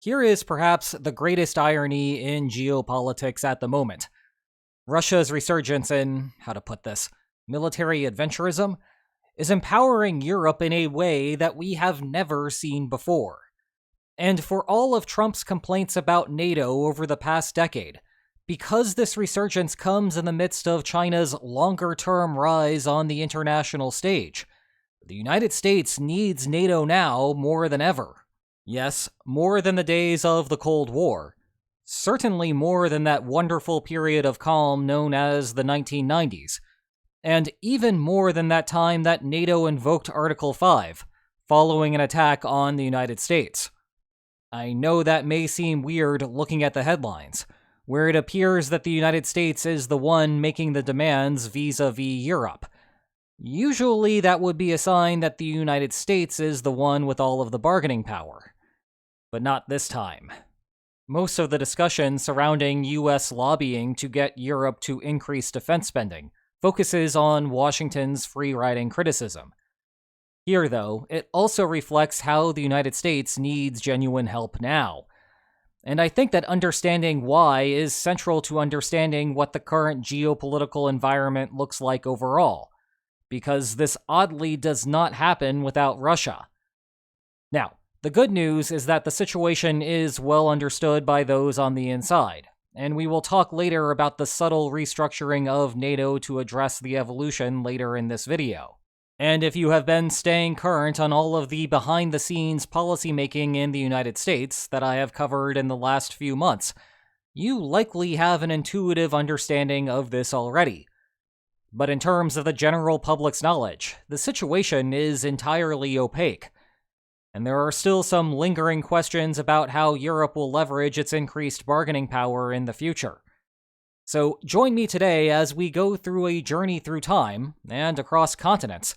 Here is perhaps the greatest irony in geopolitics at the moment. Russia's resurgence in, how to put this, military adventurism is empowering Europe in a way that we have never seen before. And for all of Trump's complaints about NATO over the past decade, because this resurgence comes in the midst of China's longer-term rise on the international stage, the United States needs NATO now more than ever. Yes, more than the days of the Cold War. Certainly more than that wonderful period of calm known as the 1990s. And even more than that time that NATO invoked Article 5, following an attack on the United States. I know that may seem weird looking at the headlines, where it appears that the United States is the one making the demands vis-a-vis Europe. Usually that would be a sign that the United States is the one with all of the bargaining power. But not this time. Most of the discussion surrounding US lobbying to get Europe to increase defense spending focuses on Washington's free-riding criticism. Here, though, it also reflects how the United States needs genuine help now. And I think that understanding why is central to understanding what the current geopolitical environment looks like overall, because this oddly does not happen without Russia. Now, the good news is that the situation is well understood by those on the inside, and we will talk later about the subtle restructuring of NATO to address the evolution later in this video. And if you have been staying current on all of the behind-the-scenes policymaking in the United States that I have covered in the last few months, you likely have an intuitive understanding of this already. But in terms of the general public's knowledge, the situation is entirely opaque. And there are still some lingering questions about how Europe will leverage its increased bargaining power in the future. So join me today as we go through a journey through time and across continents,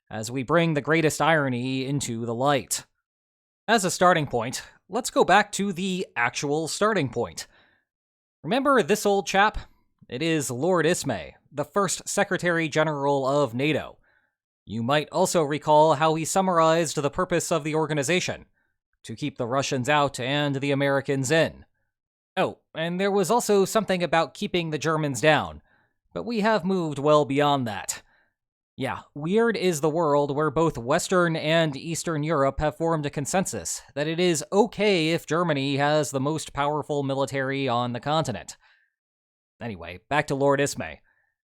as we bring the greatest irony into the light. As a starting point, let's go back to the actual starting point. Remember this old chap? It is Lord Ismay, the first Secretary General of NATO. You might also recall how he summarized the purpose of the organization: to keep the Russians out and the Americans in. Oh, and there was also something about keeping the Germans down, but we have moved well beyond that. Yeah, weird is the world where both Western and Eastern Europe have formed a consensus that it is okay if Germany has the most powerful military on the continent. Anyway, back to Lord Ismay.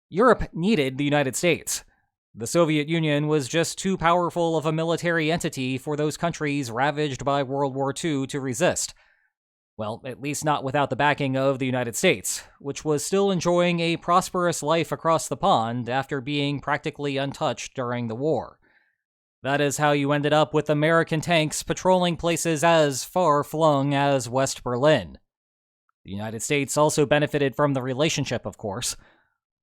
Europe needed the United States. The Soviet Union was just too powerful of a military entity for those countries ravaged by World War II to resist. Well, at least not without the backing of the United States, which was still enjoying a prosperous life across the pond after being practically untouched during the war. That is how you ended up with American tanks patrolling places as far-flung as West Berlin. The United States also benefited from the relationship, of course.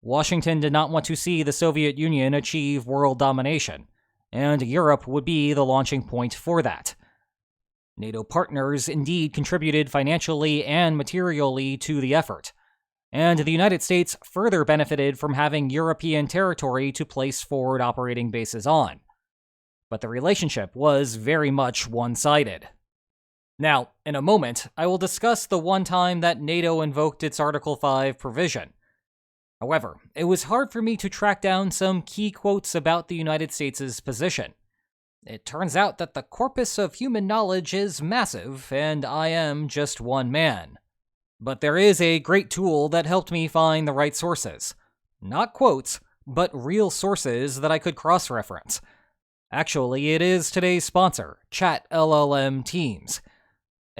Washington did not want to see the Soviet Union achieve world domination, and Europe would be the launching point for that. NATO partners indeed contributed financially and materially to the effort, and the United States further benefited from having European territory to place forward operating bases on. But the relationship was very much one-sided. Now, in a moment, I will discuss the one time that NATO invoked its Article 5 provision. However, it was hard for me to track down some key quotes about the United States' position. It turns out that the corpus of human knowledge is massive, and I am just one man. But there is a great tool that helped me find the right sources. Not quotes, but real sources that I could cross-reference. Actually, it is today's sponsor, ChatLLM Teams.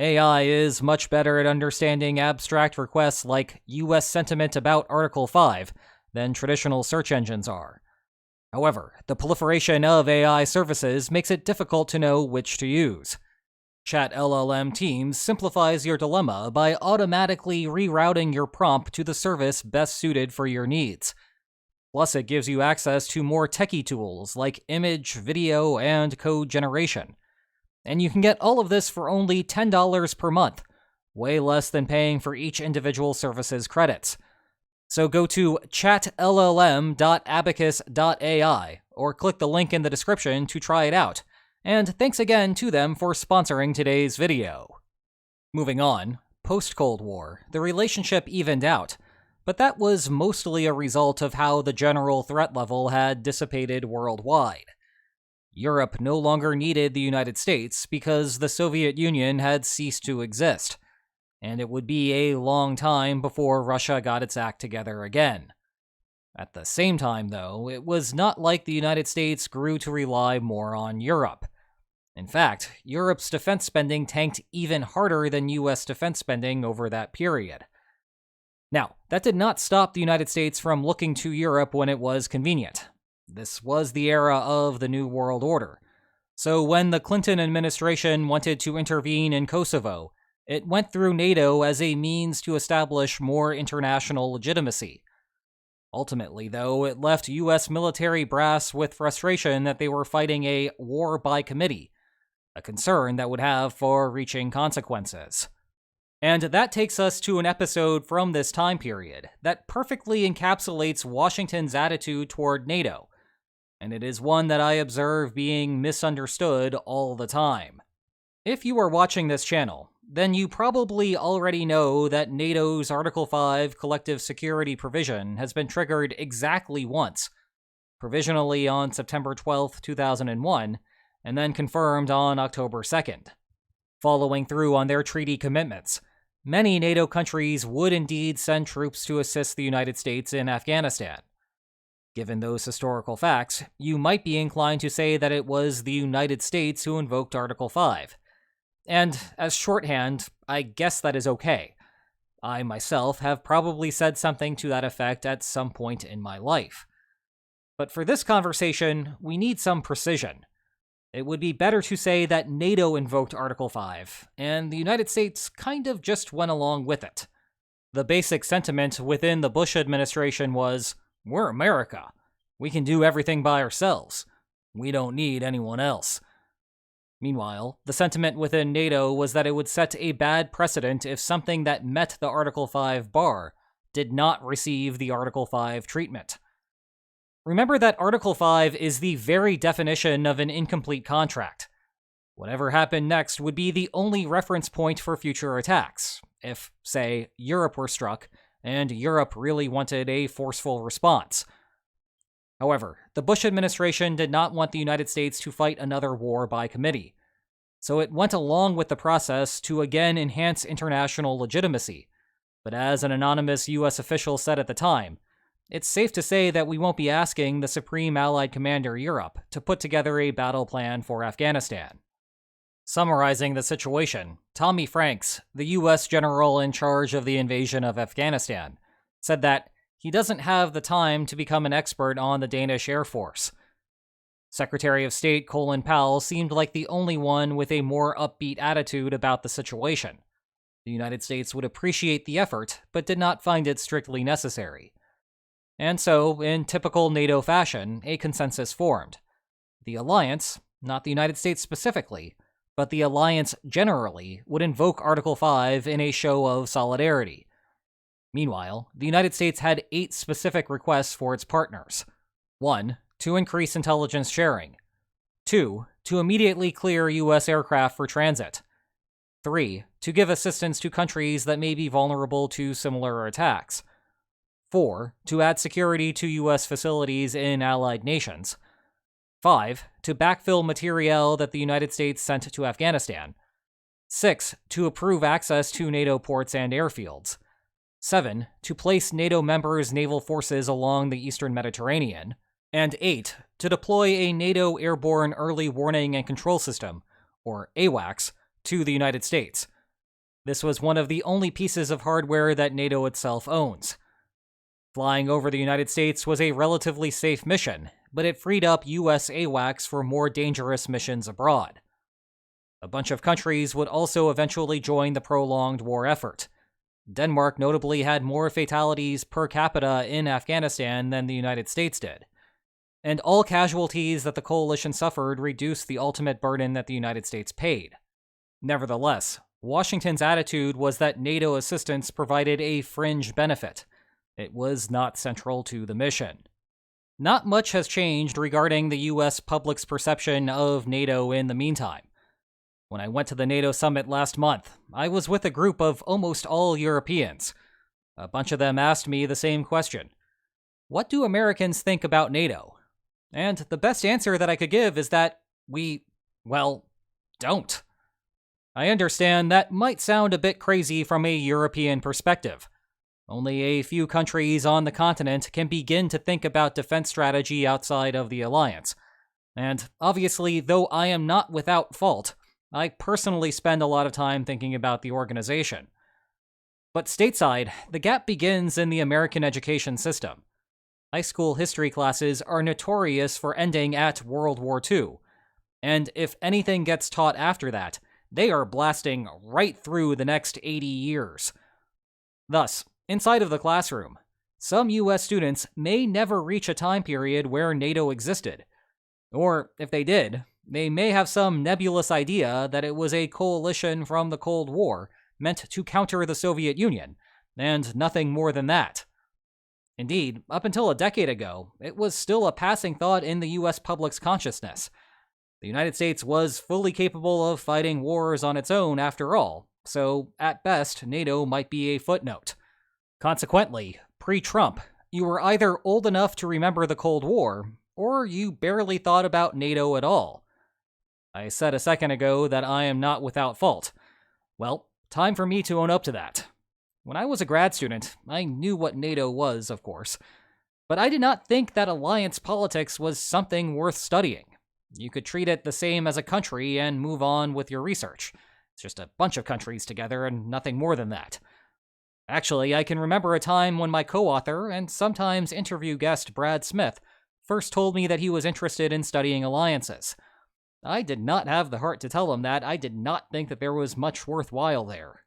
AI is much better at understanding abstract requests like US sentiment about Article 5 than traditional search engines are. However, the proliferation of AI services makes it difficult to know which to use. ChatLLM Teams simplifies your dilemma by automatically rerouting your prompt to the service best suited for your needs. Plus, it gives you access to more techie tools like image, video, and code generation. And you can get all of this for only $10 per month, way less than paying for each individual service's credits. So go to chatllm.abacus.ai or click the link in the description to try it out. And thanks again to them for sponsoring today's video. Moving on, post-Cold War, the relationship evened out, but that was mostly a result of how the general threat level had dissipated worldwide. Europe no longer needed the United States because the Soviet Union had ceased to exist, and it would be a long time before Russia got its act together again. At the same time, though, it was not like the United States grew to rely more on Europe. In fact, Europe's defense spending tanked even harder than US defense spending over that period. Now, that did not stop the United States from looking to Europe when it was convenient. This was the era of the New World Order. So when the Clinton administration wanted to intervene in Kosovo, it went through NATO as a means to establish more international legitimacy. Ultimately, though, it left US military brass with frustration that they were fighting a war by committee, a concern that would have far-reaching consequences. And that takes us to an episode from this time period that perfectly encapsulates Washington's attitude toward NATO, and it is one that I observe being misunderstood all the time. If you are watching this channel, then you probably already know that NATO's Article 5 collective security provision has been triggered exactly once, provisionally on September 12, 2001, and then confirmed on October 2nd. Following through on their treaty commitments, many NATO countries would indeed send troops to assist the United States in Afghanistan. Given those historical facts, you might be inclined to say that it was the United States who invoked Article 5. And as shorthand, I guess that is okay. I myself have probably said something to that effect at some point in my life. But for this conversation, we need some precision. It would be better to say that NATO invoked Article 5, and the United States kind of just went along with it. The basic sentiment within the Bush administration was, we're America. We can do everything by ourselves. We don't need anyone else. Meanwhile, the sentiment within NATO was that it would set a bad precedent if something that met the Article 5 bar did not receive the Article 5 treatment. Remember that Article 5 is the very definition of an incomplete contract. Whatever happened next would be the only reference point for future attacks, if, say, Europe were struck, and Europe really wanted a forceful response. However, the Bush administration did not want the United States to fight another war by committee, so it went along with the process to again enhance international legitimacy. But as an anonymous US official said at the time, it's safe to say that we won't be asking the Supreme Allied Commander Europe to put together a battle plan for Afghanistan. Summarizing the situation, Tommy Franks, the US general in charge of the invasion of Afghanistan, said that he doesn't have the time to become an expert on the Danish Air Force. Secretary of State Colin Powell seemed like the only one with a more upbeat attitude about the situation. The United States would appreciate the effort, but did not find it strictly necessary. And so, in typical NATO fashion, a consensus formed. The alliance, not the United States specifically, but the alliance generally, would invoke Article 5 in a show of solidarity. Meanwhile, the United States had 8 specific requests for its partners. 1. To increase intelligence sharing. 2. To immediately clear U.S. aircraft for transit. 3. To give assistance to countries that may be vulnerable to similar attacks. 4. To add security to U.S. facilities in allied nations. 5. To backfill materiel that the United States sent to Afghanistan. 6. To approve access to NATO ports and airfields. 7. To place NATO members' naval forces along the eastern Mediterranean. And 8. To deploy a NATO Airborne Early Warning and Control System, or AWACS, to the United States. This was one of the only pieces of hardware that NATO itself owns. Flying over the United States was a relatively safe mission, but it freed up US AWACS for more dangerous missions abroad. A bunch of countries would also eventually join the prolonged war effort. Denmark notably had more fatalities per capita in Afghanistan than the United States did. And all casualties that the coalition suffered reduced the ultimate burden that the United States paid. Nevertheless, Washington's attitude was that NATO assistance provided a fringe benefit. It was not central to the mission. Not much has changed regarding the US public's perception of NATO in the meantime. When I went to the NATO summit last month, I was with a group of almost all Europeans. A bunch of them asked me the same question. What do Americans think about NATO? And the best answer that I could give is that we, don't. I understand that might sound a bit crazy from a European perspective. Only a few countries on the continent can begin to think about defense strategy outside of the alliance. And obviously, though I am not without fault, I personally spend a lot of time thinking about the organization. But stateside, the gap begins in the American education system. High school history classes are notorious for ending at World War II, and if anything gets taught after that, they are blasting right through the next 80 years. Thus, inside of the classroom, some US students may never reach a time period where NATO existed. Or, if they did, they may have some nebulous idea that it was a coalition from the Cold War meant to counter the Soviet Union, and nothing more than that. Indeed, up until a decade ago, it was still a passing thought in the US public's consciousness. The United States was fully capable of fighting wars on its own after all, so at best, NATO might be a footnote. Consequently, pre-Trump, you were either old enough to remember the Cold War, or you barely thought about NATO at all. I said a second ago that I am not without fault. Well, time for me to own up to that. When I was a grad student, I knew what NATO was, of course, but I did not think that alliance politics was something worth studying. You could treat it the same as a country and move on with your research. It's just a bunch of countries together and nothing more than that. Actually, I can remember a time when my co-author and sometimes interview guest Brad Smith first told me that he was interested in studying alliances. I did not have the heart to tell him that I did not think that there was much worthwhile there.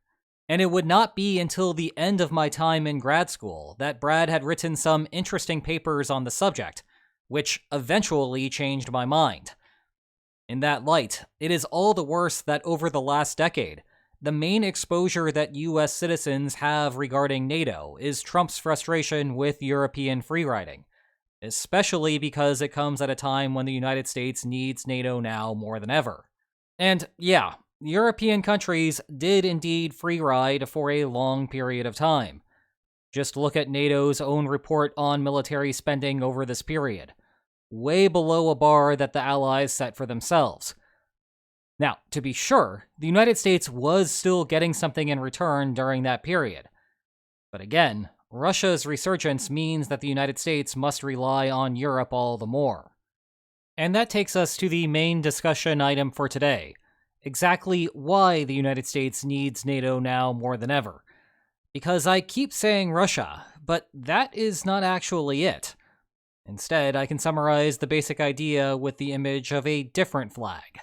And it would not be until the end of my time in grad school that Brad had written some interesting papers on the subject, which eventually changed my mind. In that light, it is all the worse that over the last decade, the main exposure that US citizens have regarding NATO is Trump's frustration with European free-riding, especially because it comes at a time when the United States needs NATO now more than ever. And yeah, European countries did indeed free-ride for a long period of time. Just look at NATO's own report on military spending over this period, way below a bar that the Allies set for themselves. Now, to be sure, the United States was still getting something in return during that period. But again, Russia's resurgence means that the United States must rely on Europe all the more. And that takes us to the main discussion item for today. Exactly why the United States needs NATO now more than ever. Because I keep saying Russia, but that is not actually it. Instead, I can summarize the basic idea with the image of a different flag.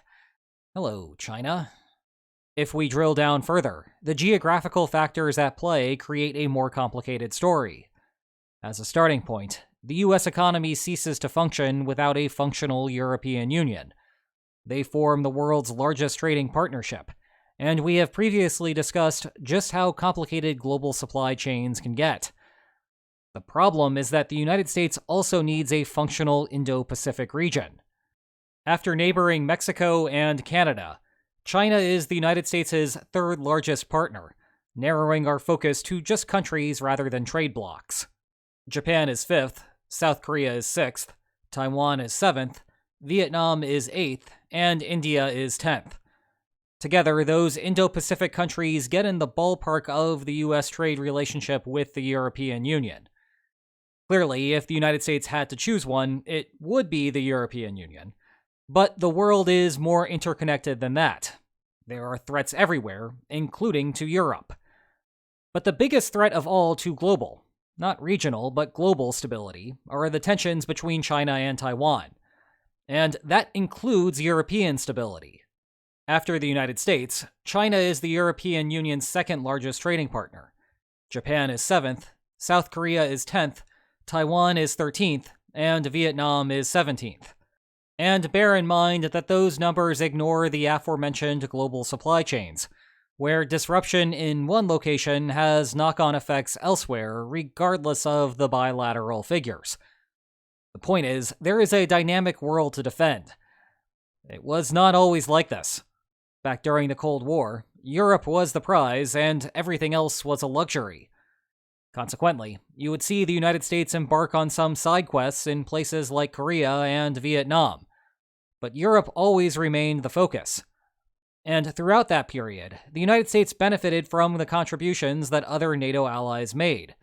Hello, China. If we drill down further, the geographical factors at play create a more complicated story. As a starting point, the US economy ceases to function without a functional European Union. They form the world's largest trading partnership, and we have previously discussed just how complicated global supply chains can get. The problem is that the United States also needs a functional Indo-Pacific region. After neighboring Mexico and Canada, China is the United States' third largest partner, narrowing our focus to just countries rather than trade blocs. Japan is fifth, South Korea is sixth, Taiwan is seventh, Vietnam is eighth, and India is 10th. Together, those Indo-Pacific countries get in the ballpark of the US trade relationship with the European Union. Clearly, if the United States had to choose one, it would be the European Union. But the world is more interconnected than that. There are threats everywhere, including to Europe. But the biggest threat of all to global, not regional, but global stability, are the tensions between China and Taiwan. And that includes European stability. After the United States, China is the European Union's second largest trading partner. Japan is 7th, South Korea is 10th, Taiwan is 13th, and Vietnam is 17th. And bear in mind that those numbers ignore the aforementioned global supply chains, where disruption in one location has knock-on effects elsewhere regardless of the bilateral figures. The point is, there is a dynamic world to defend. It was not always like this. Back during the Cold War, Europe was the prize and everything else was a luxury. Consequently, you would see the United States embark on some side quests in places like Korea and Vietnam. But Europe always remained the focus. And throughout that period, the United States benefited from the contributions that other NATO allies made.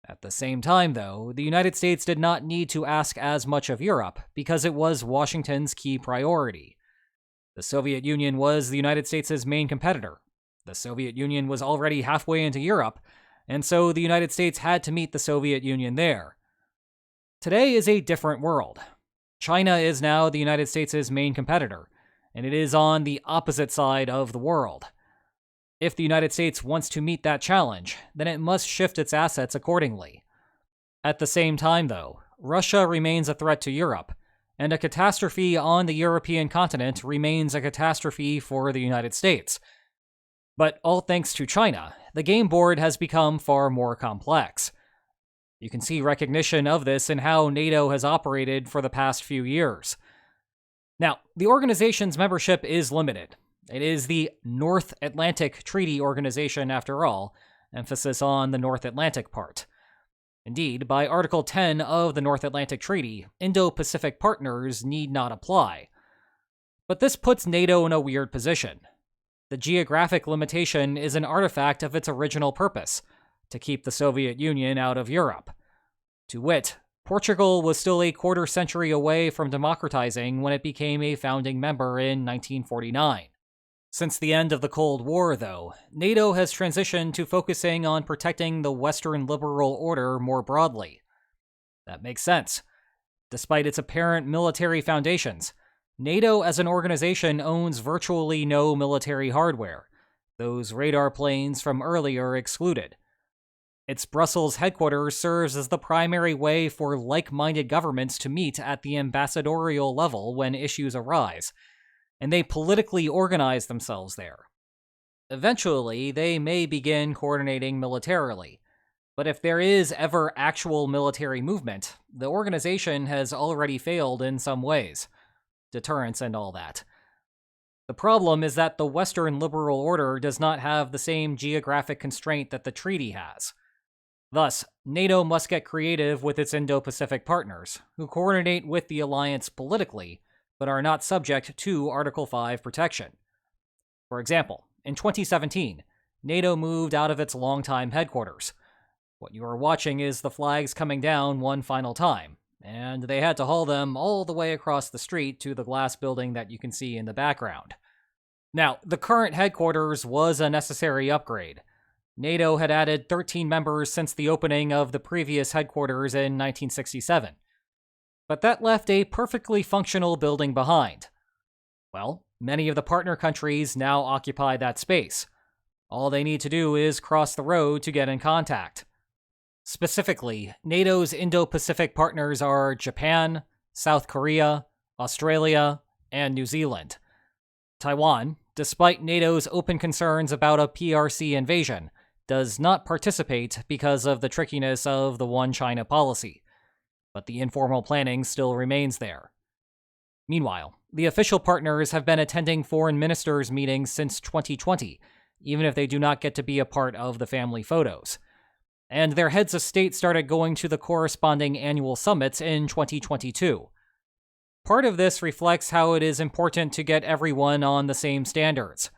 At the same time, though, the United States did not need to ask as much of Europe because it was Washington's key priority. The Soviet Union was the United States' main competitor. The Soviet Union was already halfway into Europe, and so the United States had to meet the Soviet Union there. Today is a different world. China is now the United States' main competitor, and it is on the opposite side of the world. If the United States wants to meet that challenge, then it must shift its assets accordingly. At the same time, though, Russia remains a threat to Europe, and a catastrophe on the European continent remains a catastrophe for the United States. But all thanks to China, the game board has become far more complex. You can see recognition of this in how NATO has operated for the past few years. Now, the organization's membership is limited. It is the North Atlantic Treaty Organization, after all, emphasis on the North Atlantic part. Indeed, by Article 10 of the North Atlantic Treaty, Indo-Pacific partners need not apply. But this puts NATO in a weird position. The geographic limitation is an artifact of its original purpose, to keep the Soviet Union out of Europe. To wit, Portugal was still a quarter-century away from democratizing when it became a founding member in 1949. Since the end of the Cold War, though, NATO has transitioned to focusing on protecting the Western liberal order more broadly. That makes sense. Despite its apparent military foundations, NATO as an organization owns virtually no military hardware, those radar planes from earlier excluded. Its Brussels headquarters serves as the primary way for like-minded governments to meet at the ambassadorial level when issues arise, and they politically organize themselves there. Eventually, they may begin coordinating militarily, but if there is ever actual military movement, the organization has already failed in some ways. Deterrence and all that. The problem is that the Western liberal order does not have the same geographic constraint that the treaty has. Thus, NATO must get creative with its Indo-Pacific partners, who coordinate with the alliance politically, but are not subject to Article 5 protection. For example, in 2017, NATO moved out of its longtime headquarters. What you are watching is the flags coming down one final time, and they had to haul them all the way across the street to the glass building that you can see in the background. Now, the current headquarters was a necessary upgrade. NATO had added 13 members since the opening of the previous headquarters in 1967. But that left a perfectly functional building behind. Well, many of the partner countries now occupy that space. All they need to do is cross the road to get in contact. Specifically, NATO's Indo-Pacific partners are Japan, South Korea, Australia, and New Zealand. Taiwan, despite NATO's open concerns about a PRC invasion, does not participate because of the trickiness of the One China policy. But the informal planning still remains there. Meanwhile, the official partners have been attending foreign ministers' meetings since 2020, even if they do not get to be a part of the family photos. And their heads of state started going to the corresponding annual summits in 2022. Part of this reflects how it is important to get everyone on the same standards.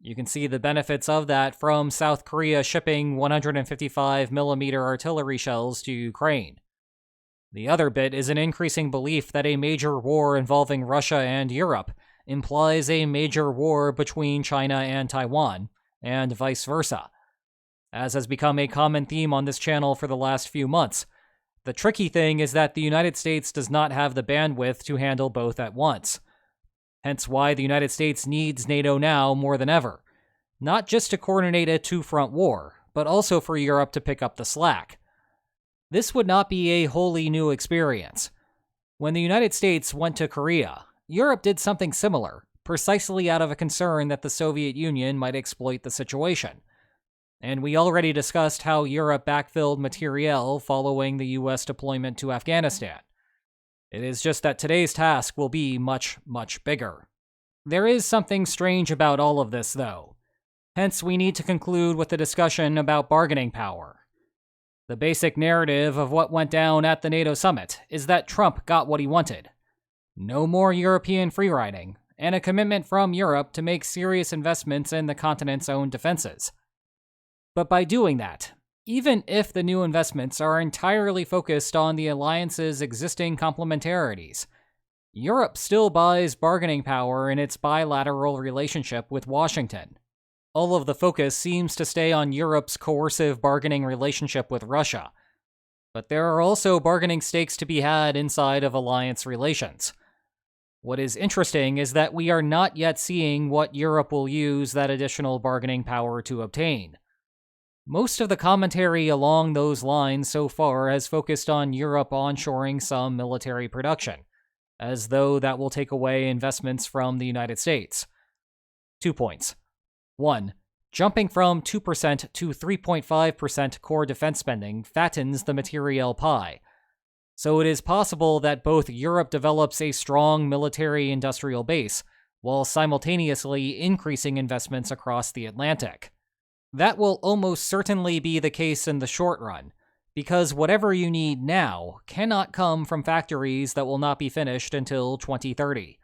You can see the benefits of that from South Korea shipping 155mm artillery shells to Ukraine. The other bit is an increasing belief that a major war involving Russia and Europe implies a major war between China and Taiwan, and vice versa. As has become a common theme on this channel for the last few months, the tricky thing is that the United States does not have the bandwidth to handle both at once. Hence why the United States needs NATO now more than ever, not just to coordinate a two-front war, but also for Europe to pick up the slack. This would not be a wholly new experience. When the United States went to Korea, Europe did something similar, precisely out of a concern that the Soviet Union might exploit the situation. And we already discussed how Europe backfilled materiel following the US deployment to Afghanistan. It is just that today's task will be much, much bigger. There is something strange about all of this, though. Hence, we need to conclude with a discussion about bargaining power. The basic narrative of what went down at the NATO summit is that Trump got what he wanted. No more European free-riding, and a commitment from Europe to make serious investments in the continent's own defenses. But by doing that, even if the new investments are entirely focused on the alliance's existing complementarities, Europe still buys bargaining power in its bilateral relationship with Washington. All of the focus seems to stay on Europe's coercive bargaining relationship with Russia. But there are also bargaining stakes to be had inside of alliance relations. What is interesting is that we are not yet seeing what Europe will use that additional bargaining power to obtain. Most of the commentary along those lines so far has focused on Europe onshoring some military production, as though that will take away investments from the United States. 2 points. 1. Jumping from 2% to 3.5% core defense spending fattens the materiel pie. So it is possible that both Europe develops a strong military-industrial base, while simultaneously increasing investments across the Atlantic. That will almost certainly be the case in the short run, because whatever you need now cannot come from factories that will not be finished until 2030.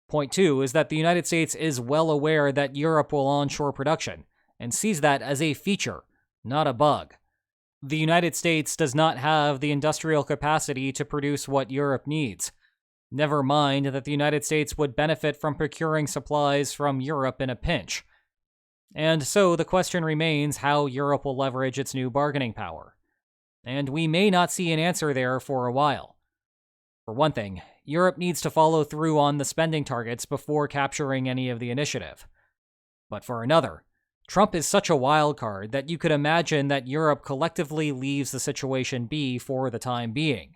Point 2 is that the United States is well aware that Europe will onshore production, and sees that as a feature, not a bug. The United States does not have the industrial capacity to produce what Europe needs. Never mind that the United States would benefit from procuring supplies from Europe in a pinch. And so the question remains how Europe will leverage its new bargaining power. And we may not see an answer there for a while. For one thing, Europe needs to follow through on the spending targets before capturing any of the initiative. But for another, Trump is such a wild card that you could imagine that Europe collectively leaves the situation be for the time being.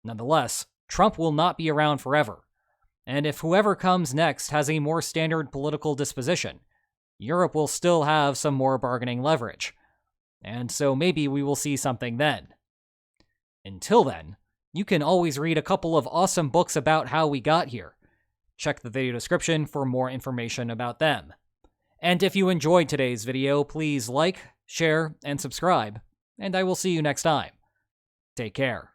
Nonetheless, Trump will not be around forever. And if whoever comes next has a more standard political disposition, Europe will still have some more bargaining leverage. And so maybe we will see something then. Until then, you can always read a couple of awesome books about how we got here. Check the video description for more information about them. And if you enjoyed today's video, please like, share, and subscribe, and I will see you next time. Take care.